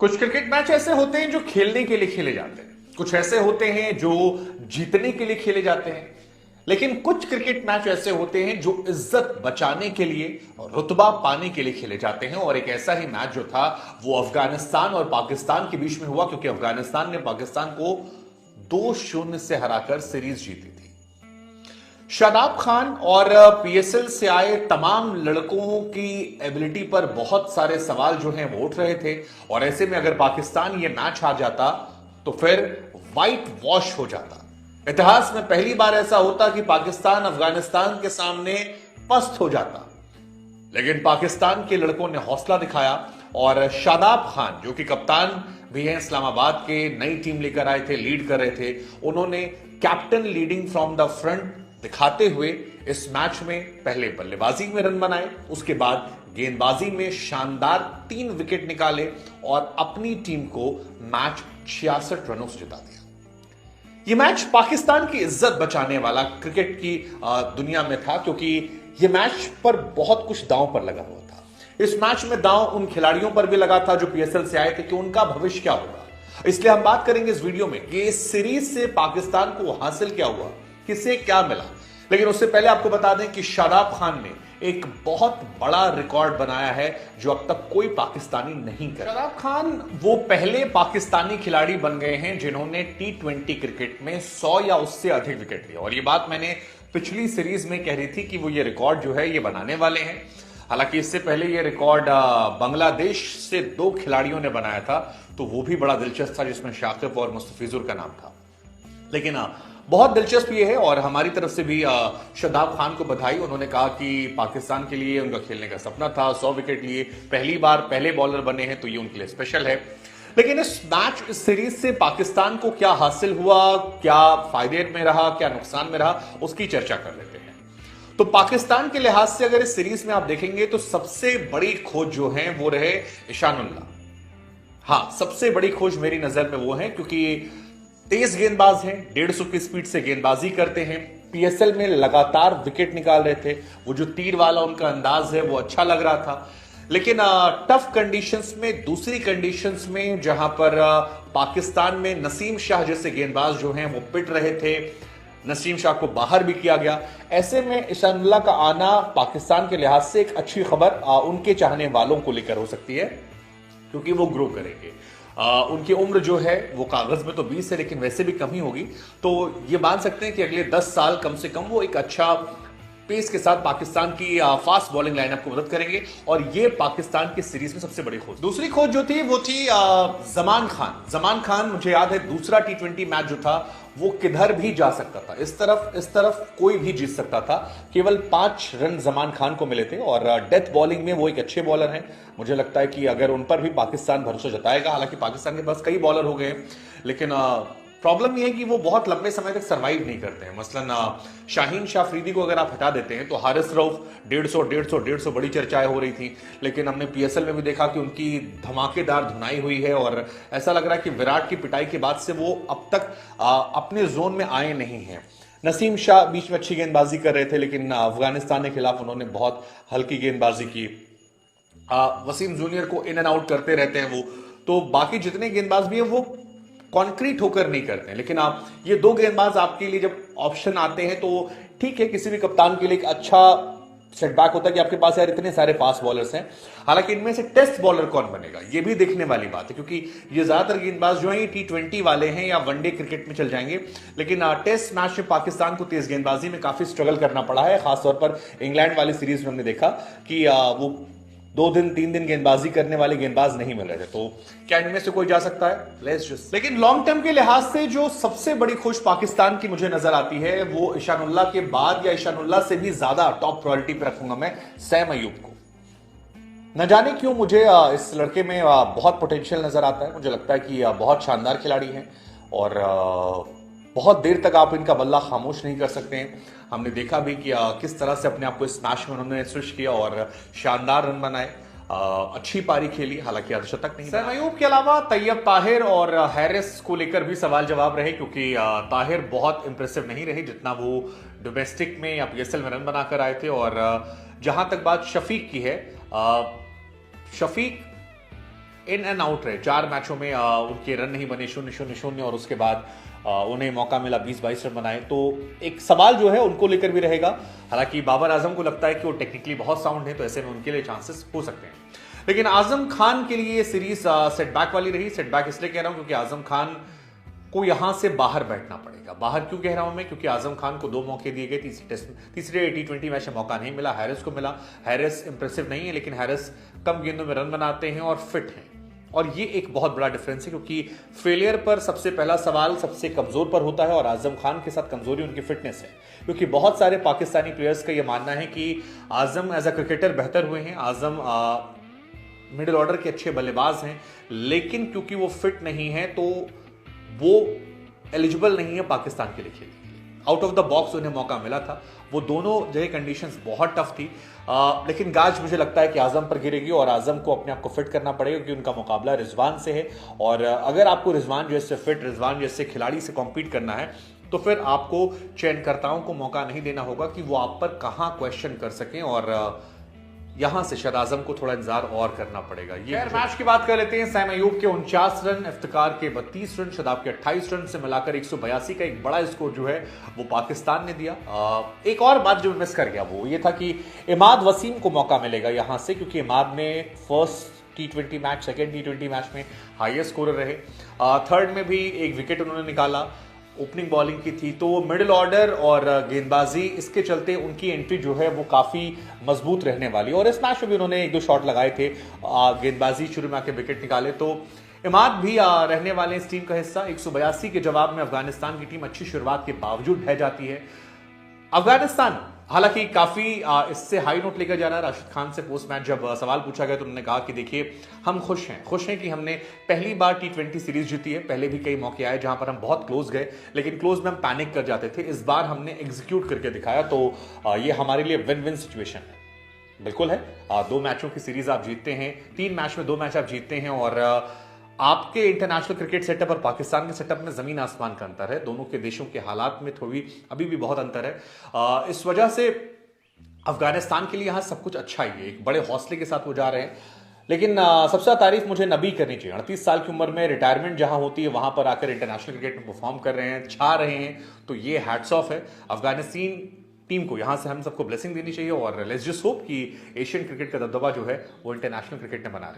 कुछ cricket match ऐसे होते हैं जो खेलने के लिए खेले जाते हैं, कुछ ऐसे होते हैं जो जीतने के लिए खेले जाते हैं, लेकिन कुछ क्रिकेट मैच ऐसे होते हैं जो इज्जत बचाने के लिए और रुतबा पाने के लिए खेले जाते हैं। और एक ऐसा ही मैच जो था वो अफगानिस्तान और पाकिस्तान के बीच में हुआ, क्योंकि अफगानिस्तान ने पाकिस्तान को 2-0 से हराकर सीरीज जीती थी। शादाब खान और पीएसएल से आए तमाम लड़कों की एबिलिटी पर बहुत सारे सवाल जो हैं वो उठ रहे थे, और ऐसे में अगर पाकिस्तान ये मैच हार जाता तो फिर व्हाइट वॉश हो जाता। इतिहास में पहली बार ऐसा होता कि पाकिस्तान अफगानिस्तान के सामने पस्त हो जाता, लेकिन पाकिस्तान के लड़कों ने हौसला दिखाया और शादाब खान, जो कि कप्तान भी हैं इस्लामाबाद के, नई टीम लेकर आए थे, लीड कर रहे थे, उन्होंने captain leading from the front दिखाते हुए इस मैच में पहले बल्लेबाजी में रन बनाए, उसके बाद गेंदबाजी में शानदार 3 विकेट निकाले और अपनी टीम को मैच 66 रनों से जिता दिया। यह मैच पाकिस्तान की इज्जत बचाने वाला क्रिकेट की दुनिया में था, क्योंकि यह मैच पर बहुत कुछ दांव पर लगा हुआ था। इस मैच में दांव उन खिलाड़ियों पर भी लगा था जो पीएसएल से आए थे कि उनका भविष्य क्या होगा। इसलिए हम बात करेंगे इस वीडियो में कि इस सीरीज से पाकिस्तान को हासिल क्या हुआ, किसे क्या मिला। लेकिन उससे पहले आपको बता दें कि शादाब खान ने एक बहुत बड़ा रिकॉर्ड बनाया है जो अब तक कोई पाकिस्तानी नहीं कर। शादाब खान वो पहले पाकिस्तानी खिलाड़ी बन गए हैं जिन्होंने टी20 क्रिकेट में 100 या उससे अधिक विकेट लिए, और ये बात मैंने पिछली सीरीज में कह रही थी कि वो ये रिकॉर्ड जो है ये बनाने वाले हैं। हालांकि इससे पहले ये रिकॉर्ड बांग्लादेश से 2 खिलाड़ियों ने बनाया था, तो वो भी बड़ा दिलचस्प था, जिसमें शाकिब और मुस्तफिजुर का नाम था। लेकिन बहुत दिलचस्प ये है, और हमारी तरफ से भी शादाब खान को बधाई। उन्होंने कहा कि पाकिस्तान के लिए उनका खेलने का सपना था, 100 विकेट लिए, पहली बार पहले बॉलर बने हैं, तो ये उनके लिए स्पेशल है। लेकिन इस मैच, इस सीरीज से पाकिस्तान को क्या हासिल हुआ, क्या फायदे में रहा, क्या नुकसान में रहा, उसकी चर्चा कर लेते हैं। तो पाकिस्तान के लिहाज से अगर इस सीरीज में आप देखेंगे तो सबसे बड़ी खोज जो है वो रहे ईशान उल्लाह। हाँ, सबसे बड़ी खोज मेरी नजर में वो है, क्योंकि तेज गेंदबाज हैं, 150 की स्पीड से गेंदबाजी करते हैं, पीएसएल में लगातार विकेट निकाल रहे थे, वो जो तीर वाला उनका अंदाज है वो अच्छा लग रहा था। लेकिन टफ कंडीशंस में, दूसरी कंडीशंस में, जहां पर पाकिस्तान में नसीम शाह जैसे गेंदबाज जो हैं वो पिट रहे थे, नसीम शाह को बाहर भी किया गया, ऐसे में ईशान उल्लाह का आना पाकिस्तान के लिहाज से एक अच्छी खबर उनके चाहने वालों को लेकर हो सकती है, क्योंकि वो ग्रो करेंगे। उनकी उम्र जो है वो कागज में तो 20 है, लेकिन वैसे भी कम ही होगी, तो ये मान सकते हैं कि अगले 10 साल कम से कम वो एक अच्छा पेस के साथ पाकिस्तान की फास्ट बॉलिंग लाइनअप को मदद करेंगे, और ये पाकिस्तान की सीरीज में सबसे बड़ी खोज। दूसरी खोज जो थी वो थी जमान खान। जमान खान, मुझे याद है दूसरा टी20 मैच जो था वो किधर भी जा सकता था, इस तरफ कोई भी जीत सकता था। केवल 5 रन जमान खान को मिले थे, और डेथ बॉलिंग में वो एक अच्छे बॉलर हैं। मुझे लगता है कि अगर उन पर भी पाकिस्तान भरोसा जताएगा, हालांकि पाकिस्तान के पास कई बॉलर हो गए, लेकिन प्रॉब्लम यह है कि वो बहुत लंबे समय तक सर्वाइव नहीं करते हैं। मसलन शाहीन शाह अफरीदी को अगर आप हटा देते हैं तो हारिस रऊफ 150 बड़ी चर्चाएं हो रही थी, लेकिन हमने पीएसएल में भी देखा कि उनकी धमाकेदार धुनाई हुई है, और ऐसा लग रहा है कि विराट की पिटाई के बाद से वो अब तक अपने जोन में आए नहीं हैं। नसीम शाह बीच में अच्छी गेंदबाजी कर रहे थे, लेकिन अफगानिस्तान के खिलाफ उन्होंने बहुत हल्की गेंदबाजी की। वसीम जूनियर को इन एंड आउट करते रहते हैं वो, तो बाकी जितने गेंदबाज भी हैं वो कॉन्क्रीट होकर नहीं करते हैं। लेकिन आप ये 2 गेंदबाज आपके लिए जब ऑप्शन आते हैं तो ठीक है, किसी भी कप्तान के लिए एक अच्छा सेटबैक होता है कि आपके पास यार इतने सारे फास्ट बॉलर्स हैं। हालांकि इनमें से टेस्ट बॉलर कौन बनेगा ये भी देखने वाली बात है, क्योंकि ये ज्यादातर गेंदबाज जो हैं ये टी20 वाले हैं या वनडे क्रिकेट में चल जाएंगे, लेकिन टेस्ट मैच में पाकिस्तान को तेज गेंदबाजी में काफी स्ट्रगल करना पड़ा है। खासतौर पर इंग्लैंड वाली सीरीज में हमने देखा कि वो 2 दिन 3 दिन गेंदबाजी करने वाले गेंदबाज नहीं मिल रहे थे। तो क्या इनमें से कोई जा सकता है? Let's just. लेकिन लॉन्ग टर्म के लिहाज से जो सबसे बड़ी खोज पाकिस्तान की मुझे नजर आती है वो ईशान उल्लाह के बाद, या ईशान उल्लाह से भी ज्यादा टॉप प्रायोरिटी पे रखूंगा मैं सैम अयूब को। न जाने क्यों मुझे इस लड़के में बहुत पोटेंशियल नजर आता है। मुझे लगता है कि बहुत शानदार खिलाड़ी हैं, और बहुत देर तक आप इनका बल्ला खामोश नहीं कर सकते हैं। हमने देखा भी कि किस तरह से अपने आप को इस मैच में उन्होंने स्विच किया और शानदार रन बनाए, अच्छी पारी खेली, हालांकि अर्धशतक नहीं। सैम अयूब के अलावा तैयब ताहिर और हैरिस को लेकर भी सवाल जवाब रहे, क्योंकि ताहिर बहुत इंप्रेसिव नहीं रहे जितना वो डोमेस्टिक में या पीएसएल में रन बनाकर आए थे। और जहां तक बात शफीक की है, शफीक इन एंड आउट रहे। 4 मैचों में उनके रन नहीं बने, 0-0-0, और उसके बाद उन्हें मौका मिला 20-22 रन बनाए। तो एक सवाल जो है उनको लेकर भी रहेगा। हालांकि बाबर आजम को लगता है कि वो टेक्निकली बहुत साउंड है, तो ऐसे में उनके लिए चांसेस हो सकते हैं। लेकिन आजम खान के लिए ये सीरीज सेटबैक वाली रही। सेटबैक इसलिए कह रहा हूं क्योंकि आजम खान को यहां से बाहर बैठना पड़ेगा। बाहर क्यों कह रहा हूं मैं? क्योंकि आजम खान को 2 मौके दिए गए। तीसरे T20 मैच में मौका नहीं मिला, हैरिस को मिला। हैरिस इंप्रेसिव नहीं है, लेकिन हैरिस कम गेंदों में रन बनाते हैं और फिट हैं। और ये एक बहुत बड़ा डिफरेंस है, क्योंकि फेलियर पर सबसे पहला सवाल सबसे कमजोर पर होता है, और आजम खान के साथ कमजोरी उनकी फिटनेस है। क्योंकि बहुत सारे पाकिस्तानी प्लेयर्स का यह मानना है कि आजम एज अ क्रिकेटर बेहतर हुए हैं, आजम मिडिल ऑर्डर के अच्छे बल्लेबाज हैं, लेकिन क्योंकि वो फिट नहीं है तो वो एलिजिबल नहीं है पाकिस्तान के लिए खेलने के लिए। आउट ऑफ द बॉक्स उन्हें मौका मिला था। वो दोनों जगह कंडीशंस बहुत टफ थी, लेकिन गाज मुझे लगता है कि आजम पर गिरेगी, और आजम को अपने आप को फिट करना पड़ेगा, क्योंकि उनका मुकाबला रिजवान से है। और अगर आपको रिजवान जैसे फिट, रिजवान जैसे खिलाड़ी से कॉम्पीट करना है, तो फिर आपको चयनकर्ताओं को मौका नहीं देना होगा कि वो आप पर कहां क्वेश्चन कर सकें, और यहां से शायद आजम को थोड़ा इंतजार और करना पड़ेगा। ये मैच की बात कर लेते हैं। सैम अयूब के 49 रन, इफ्तिकार के 32 रन, शदाब के 28 रन से मिलाकर 182 का एक बड़ा स्कोर जो है वो पाकिस्तान ने दिया। एक और बात जो मिस कर गया वो ये था कि इमाद वसीम को मौका मिलेगा यहां से, क्योंकि इमाद ने first T20 match, second T20 match में हाईएस्ट स्कोरर रहे। थर्ड में भी एक विकेट उन्होंने निकाला, ओपनिंग बॉलिंग की थी। तो मिडिल ऑर्डर और गेंदबाजी, इसके चलते उनकी एंट्री जो है वो काफी मजबूत रहने वाली। और इस मैच में भी उन्होंने 1-2 शॉट लगाए थे, गेंदबाजी शुरू में आके विकेट निकाले। तो इमाद भी रहने वाले इस टीम का हिस्सा। 182 के जवाब में अफगानिस्तान की टीम अच्छी शुरुआत के बावजूद ढह जाती है। अफगानिस्तान हालांकि काफी इससे हाई नोट लेकर जा रहा है। राशिद खान से पोस्ट मैच जब सवाल पूछा गया तो उन्होंने कहा कि देखिए, हम खुश हैं कि हमने पहली बार T20 सीरीज जीती है। पहले भी कई मौके आए जहां पर हम बहुत क्लोज गए, लेकिन क्लोज में हम पैनिक कर जाते थे। इस बार हमने एग्जीक्यूट करके दिखाया, तो ये हमारे लिए विन विन सिचुएशन है। बिल्कुल है, 2 मैचों की सीरीज आप जीतते हैं, 3 मैच में 2 मैच आप जीतते हैं, और आपके इंटरनेशनल क्रिकेट सेटअप और पाकिस्तान के सेटअप में जमीन आसमान का अंतर है। दोनों के देशों के हालात में थोड़ी अभी भी बहुत अंतर है। इस वजह से अफगानिस्तान के लिए यहां सब कुछ अच्छा ही है, एक बड़े हौसले के साथ वो जा रहे हैं। लेकिन सबसे ज्यादा तारीफ मुझे नबी करनी चाहिए। 38 साल की उम्र में रिटायरमेंट जहां होती है वहां पर आकर इंटरनेशनल क्रिकेट में परफॉर्म कर रहे हैं, छा रहे हैं, तो ये हैट्स ऑफ है अफगानिस्तान टीम को। यहां से हम सबको ब्लेसिंग देनी चाहिए, और लेट्स जस्ट होप कि एशियन क्रिकेट का दबदबा जो है वो इंटरनेशनल क्रिकेट में बना रहे।